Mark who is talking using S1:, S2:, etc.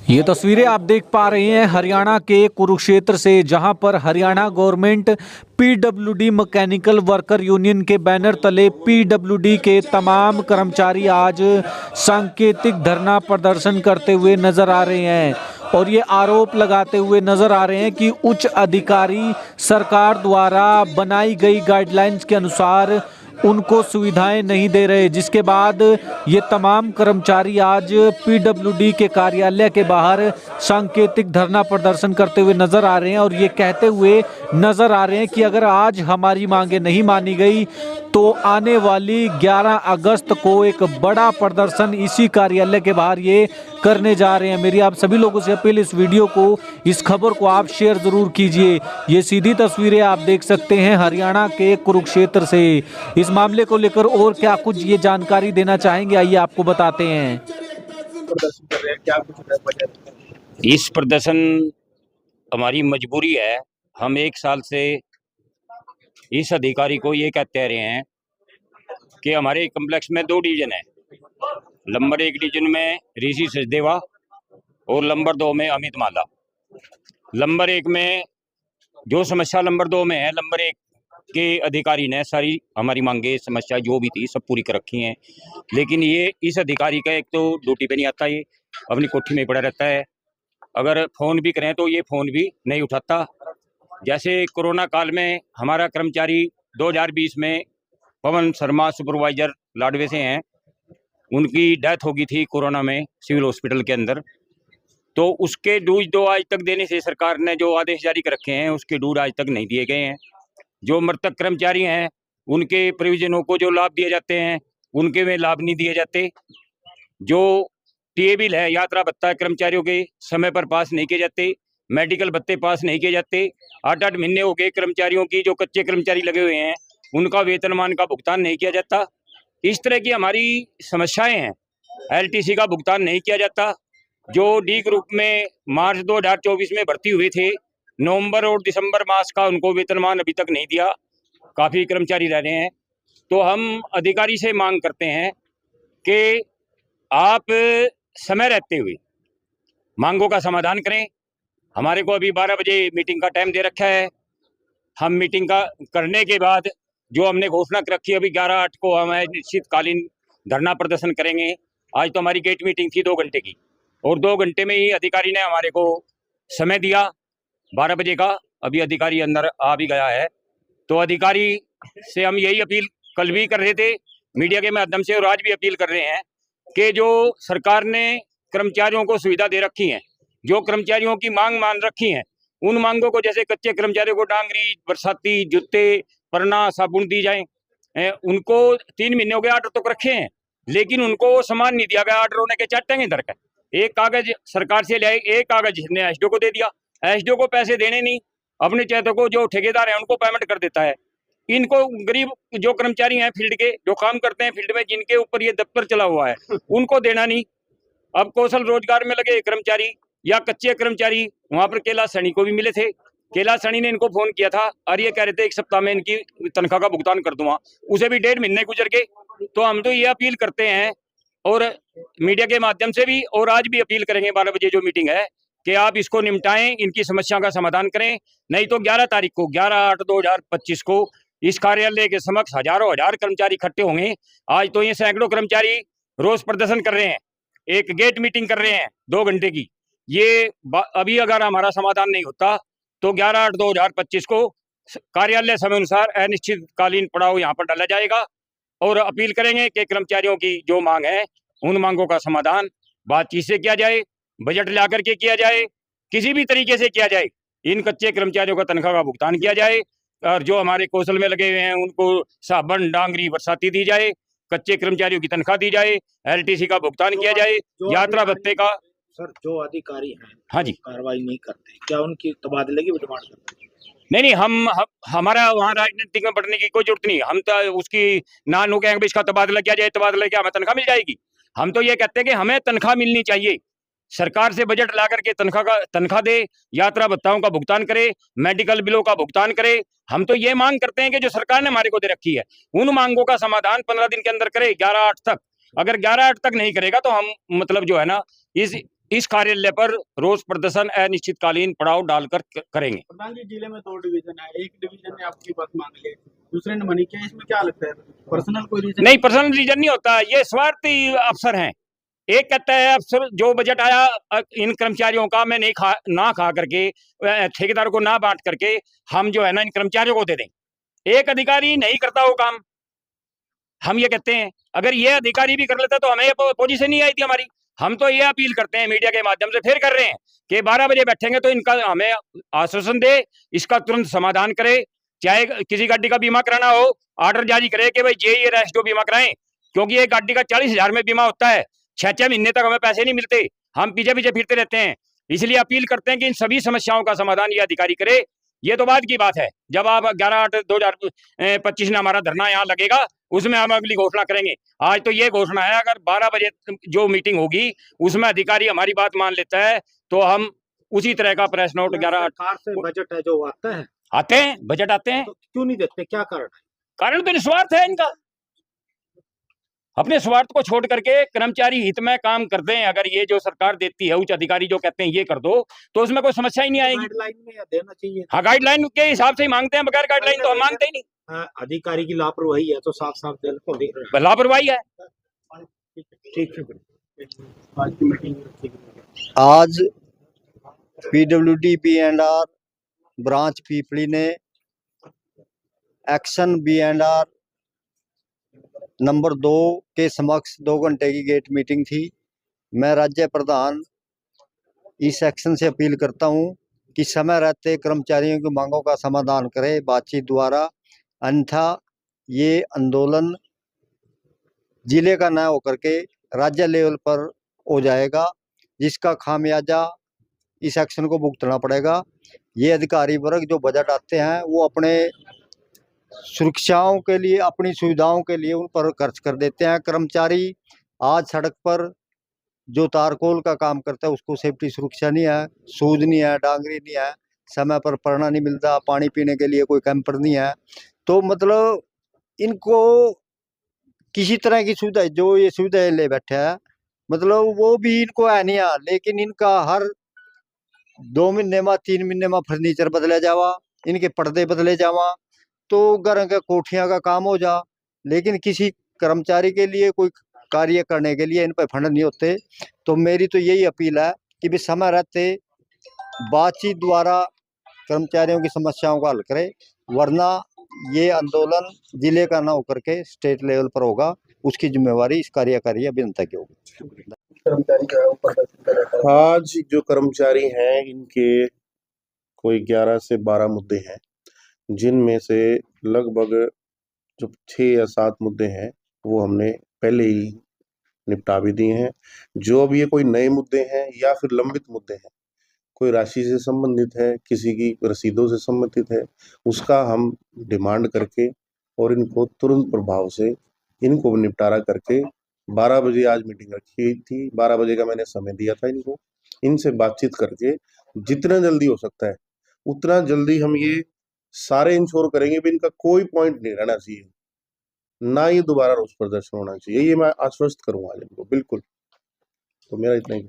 S1: ये तस्वीरें आप देख पा रहे हैं हरियाणा के कुरुक्षेत्र से, जहां पर Haryana government PWD mechanical worker union के बैनर तले पीडब्ल्यूडी के तमाम कर्मचारी आज सांकेतिक धरना प्रदर्शन करते हुए नजर आ रहे हैं और ये आरोप लगाते हुए नजर आ रहे हैं कि उच्च अधिकारी सरकार द्वारा बनाई गई गाइडलाइंस के अनुसार उनको सुविधाएं नहीं दे रहे, जिसके बाद ये तमाम कर्मचारी आज पीडब्ल्यूडी के कार्यालय के बाहर सांकेतिक धरना प्रदर्शन करते हुए नजर आ रहे हैं और ये कहते हुए नजर आ रहे हैं कि अगर आज हमारी मांगे नहीं मानी गई तो आने वाली 11 अगस्त को एक बड़ा प्रदर्शन इसी कार्यालय के बाहर ये करने जा रहे हैं। मेरी आप सभी लोगों से अपील, इस वीडियो को, इस खबर को आप शेयर जरूर कीजिए। ये सीधी तस्वीरें आप देख सकते हैं हरियाणा के कुरुक्षेत्र से। इस मामले को लेकर और क्या कुछ ये जानकारी देना चाहेंगे, आइए आपको बताते हैं।
S2: इस प्रदर्शन हमारी मजबूरी है। हम 1 साल से इस अधिकारी को ये कहते रहे हैं कि हमारे कम्प्लेक्स में 2 डिवीजन है। नंबर 1 डिवीजन में ऋषि सचदेवा और नंबर 2 में अमित माला। नंबर 1 में जो समस्या नंबर 2 में है, नंबर 1 के अधिकारी ने सारी हमारी मांगे समस्या जो भी थी सब पूरी कर रखी हैं, लेकिन ये इस अधिकारी का एक तो ड्यूटी पे नहीं आता, ये अपनी कोठी में पड़ा रहता है। अगर फ़ोन भी करें तो ये फ़ोन भी नहीं उठाता। जैसे कोरोना काल में हमारा कर्मचारी 2020 में पवन शर्मा सुपरवाइजर लाडवे से हैं, उनकी डेथ हो गई थी कोरोना में सिविल हॉस्पिटल के अंदर। तो उसके डूज 2 आज तक देने से सरकार ने जो आदेश जारी कर रखे हैं उसके डूज आज तक नहीं दिए गए हैं। जो मृतक कर्मचारी हैं उनके परिजनों को जो लाभ दिए जाते हैं उनके में लाभ नहीं दिए जाते। जो टीए बिल है, यात्रा भत्ता कर्मचारियों के समय पर पास नहीं किए जाते, मेडिकल भत्ते पास नहीं किए जाते। 8-8 महीने हो गए कर्मचारियों की, जो कच्चे कर्मचारी लगे हुए हैं उनका वेतनमान का भुगतान नहीं किया जाता। इस तरह की हमारी समस्याएं हैं। एलटीसी का भुगतान नहीं किया जाता। जो डी ग्रुप में मार्च 2024 में भर्ती हुए थे, नवंबर और दिसंबर मास का उनको वेतनमान अभी तक नहीं दिया। काफ़ी कर्मचारी रह रहे हैं। तो हम अधिकारी से मांग करते हैं कि आप समय रहते हुए मांगों का समाधान करें। हमारे को अभी 12 बजे मीटिंग का टाइम दे रखा है। हम मीटिंग का करने के बाद जो हमने घोषणा कर रखी है, अभी 11/8 को हम निश्चितकालीन धरना प्रदर्शन करेंगे। आज तो हमारी गेट मीटिंग थी 2 घंटे की और 2 घंटे में ही अधिकारी ने हमारे को समय दिया 12 बजे का। अभी अधिकारी अंदर आ भी गया है। तो अधिकारी से हम यही अपील कल भी कर रहे थे मीडिया के माध्यम से और आज भी अपील कर रहे हैं कि जो सरकार ने कर्मचारियों को सुविधा दे रखी है, जो कर्मचारियों की मांग मान रखी है, उन मांगों को, जैसे कच्चे कर्मचारियों को डांगरी, बरसाती, जूते, परना, साबुन दी जाए। उनको 3 महीने हो गए आर्डर तो रखे हैं, लेकिन उनको सामान नहीं दिया गया। आर्डर होने के चाटेंगे इधर का एक कागज सरकार से ले आए, एक कागज ने एसडीओ को दे दिया। एसडीओ को पैसे देने नहीं, अपने चेतों को जो ठेकेदार है उनको पेमेंट कर देता है। इनको गरीब जो कर्मचारी हैं फील्ड के, जो काम करते हैं फील्ड में, जिनके ऊपर ये दफ्तर चला हुआ है, उनको देना नहीं। अब कौशल रोजगार में लगे कर्मचारी या कच्चे कर्मचारी, वहां पर कैलाश सैनी को भी मिले थे। कैलाश सैनी ने इनको फोन किया था और ये कह रहे थे 1 सप्ताह में इनकी तनख्वाह का भुगतान कर दूंगा। उसे भी 1.5 महीने गुजर गए। तो हम तो ये अपील करते हैं और मीडिया के माध्यम से भी, और आज भी अपील करेंगे 12 बजे जो मीटिंग है, कि आप इसको निपटाएं, इनकी समस्या का समाधान करें। नहीं तो 11 तारीख को 11/8/2025 को इस कार्यालय के समक्ष हजारों हजार कर्मचारी इकट्ठे होंगे। आज तो ये सैकड़ों कर्मचारी रोज प्रदर्शन कर रहे हैं, एक गेट मीटिंग कर रहे हैं 2 घंटे की। ये अभी अगर हमारा समाधान नहीं होता तो 11/8/2025 को कार्यालय समय अनुसार अनिश्चितकालीन पड़ाव यहाँ पर डाला जाएगा। और अपील करेंगे कि कर्मचारियों की जो मांग है उन मांगों का समाधान बातचीत से किया जाए, बजट ला करके किया जाए, किसी भी तरीके से किया जाए। इन कच्चे कर्मचारियों का तनख्वाह का भुगतान किया जाए और जो हमारे कौशल में लगे हुए हैं उनको साबुन, डांगरी, बरसाती दी जाए, कच्चे कर्मचारियों की तनख्वाह दी जाए, एलटीसी का भुगतान किया जाए, यात्रा भत्ते का।
S3: सर, जो अधिकारी हैं,
S2: हाँ जी,
S3: कार्रवाई नहीं करते, क्या उनकी तबादले की डिमांड करते हैं?
S2: नहीं, हमारा वहाँ राजनीति में बढ़ने की कोई जरूरत नहीं। हम तो उसकी ना नो कहेंगे इसका तबादला किया जाए, तबादला क्या हमें तनख्वाह मिल जाएगी। हम तो ये कहते हैं कि हमें तनख्वाह मिलनी चाहिए। सरकार से बजट ला करके तनख्वाह दे, यात्रा भत्ताओं का भुगतान करे, मेडिकल बिलों का भुगतान करे। हम तो ये मांग करते हैं कि जो सरकार ने हमारे को दे रखी है उन मांगों का समाधान 15 दिन के अंदर करे, 11/8 तक। अगर 11/8 तक नहीं करेगा तो हम मतलब जो है ना, इस इस कार्यालय पर रोज प्रदर्शन अनिश्चितकालीन पड़ाव डालकर करेंगे।
S4: प्रधान जी, जिले में 2 डिवीजन है, एक डिवीजन ने आपकी बात मान ली, दूसरे ने मानी, क्या इसमें क्या लगता है? पर्सनल कोई रीजन?
S2: नहीं, पर्सनल रीजन नहीं होता, ये स्वार्थी अफसर हैं। एक कहता है अफसर जो बजट आया इन कर्मचारियों का मैं नहीं खा करके ठेकेदारों को ना बांट करके हम जो है ना इन कर्मचारियों को दे दें। एक अधिकारी नहीं करता वो काम, हम ये कहते हैं अगर ये अधिकारी भी कर लेता तो हमें पोजीशन नहीं आई थी हमारी। हम तो ये अपील करते हैं मीडिया के माध्यम से फिर कर रहे हैं कि 12 बजे बैठेंगे तो इनका हमें आश्वासन दे, इसका तुरंत समाधान करे। चाहे किसी गाड़ी का बीमा कराना हो, ऑर्डर जारी करे कि भाई ये रेस्टो बीमा कराएं, क्योंकि एक गाड़ी का 40,000 में बीमा होता है, 6 महीने तक हमें पैसे नहीं मिलते, हम पीछे पीछे फिरते रहते हैं। इसलिए अपील करते हैं कि इन सभी समस्याओं का समाधान ये अधिकारी करे। ये तो बाद की बात है, जब आप 11/8/2025 में हमारा धरना यहाँ लगेगा उसमें हम अगली घोषणा करेंगे। आज तो ये घोषणा है, अगर 12 बजे जो मीटिंग होगी उसमें अधिकारी हमारी बात मान लेता है तो हम उसी तरह का प्रेस नोट 11
S3: सरकार से बजट है जो आता है,
S2: आते हैं, बजट आते हैं,
S3: तो क्यों नहीं देते, क्या कारण है?
S2: कारण तो निस्वार्थ है इनका, अपने स्वार्थ को छोड़ करके कर्मचारी हित में काम करते हैं। अगर ये जो सरकार देती है, उच्च अधिकारी जो कहते हैं ये कर दो, तो उसमें कोई समस्या ही नहीं आएगी।
S3: गाइडलाइन में देना चाहिए।
S2: हाँ, गाइडलाइन के हिसाब से ही मांगते हैं, बगैर गाइडलाइन तो हम मांगते ही नहीं।
S3: अधिकारी की लापरवाही है तो साफ साफ दिल को दिख रहा
S2: लापरवाही है।
S3: है। ठीक है।
S4: आज की मीटिंग रखी गई।
S5: आज PWD B&R ब्रांच पीपली ने एक्शन B&R नंबर 2 के समक्ष 2 घंटे की गेट मीटिंग थी। मैं राज्य प्रधान इस एक्शन से अपील करता हूं कि समय रहते कर्मचारियों की मांगों का समाधान करे बातचीत द्वारा, अन्यथा ये आंदोलन जिले का न होकर के राज्य लेवल पर हो जाएगा, जिसका खामियाजा इस एक्शन को भुगतना पड़ेगा। ये अधिकारी वर्ग जो बजट आते हैं वो अपने सुरक्षाओं के लिए, अपनी सुविधाओं के लिए उन पर खर्च कर देते हैं। कर्मचारी आज सड़क पर जो तारकोल का काम करता है उसको सेफ्टी सुरक्षा नहीं है, शूज नहीं है, डांगरी नहीं है, समय पर पढ़ना नहीं मिलता, पानी पीने के लिए कोई कैंपर नहीं है। तो मतलब इनको किसी तरह की सुविधा जो ये सुविधाएं ले बैठे हैं, मतलब वो भी इनको है नहीं है, लेकिन इनका हर 2 महीने में 3 महीने में फर्नीचर बदले जावा, इनके पर्दे बदले जावा, तो घर के कोठियां का काम हो जा, लेकिन किसी कर्मचारी के लिए कोई कार्य करने के लिए इन पर फंड नहीं होते। तो मेरी तो यही अपील है कि भी समय रहते बातचीत द्वारा कर्मचारियों की समस्याओं का हल करे, वरना ये आंदोलन जिले का ना होकर के स्टेट लेवल पर होगा, उसकी जिम्मेवारी इस कार्यकारी अभियंता की होगी।
S4: कर्मचारी जो है वो प्रदर्शन कर रहा है।
S6: आज जो कर्मचारी हैं इनके कोई 11 से 12 मुद्दे हैं, जिनमें से लगभग जो 6 या 7 मुद्दे हैं वो हमने पहले ही निपटा भी दिए हैं। जो अब ये कोई नए मुद्दे हैं या फिर लंबित मुद्दे हैं, कोई राशि से संबंधित है, किसी की रसीदों से संबंधित है, उसका हम डिमांड करके और इनको तुरंत प्रभाव से इनको निपटारा करके 12 बजे आज मीटिंग रखी थी। 12 बजे का मैंने समय दिया था इनको, इनसे बातचीत करके जितना जल्दी हो सकता है उतना जल्दी हम ये सारे इंश्योर करेंगे भी इनका कोई पॉइंट नहीं रहना चाहिए, ना ये दोबारा रोष प्रदर्शन होना चाहिए। ये मैं आश्वस्त करूंगा आज इनको, बिल्कुल। तो मेरा इतना ही है।